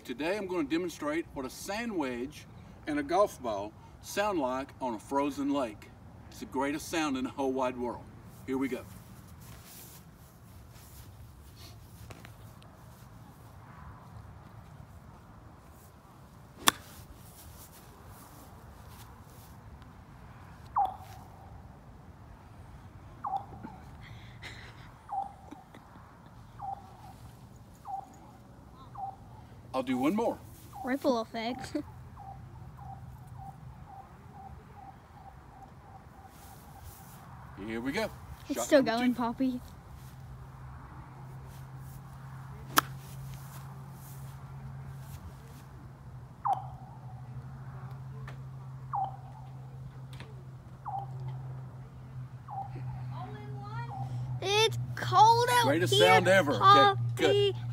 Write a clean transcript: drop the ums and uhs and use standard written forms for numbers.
Today I'm going to demonstrate what a sand wedge and a golf ball sound like on a frozen lake. It's the greatest sound in the whole wide world. Here we go. I'll do one more. Ripple effect. Here we go. It's Shot still number going, 2. Poppy. It's cold out Greatest here, sound ever. Poppy. Okay, good.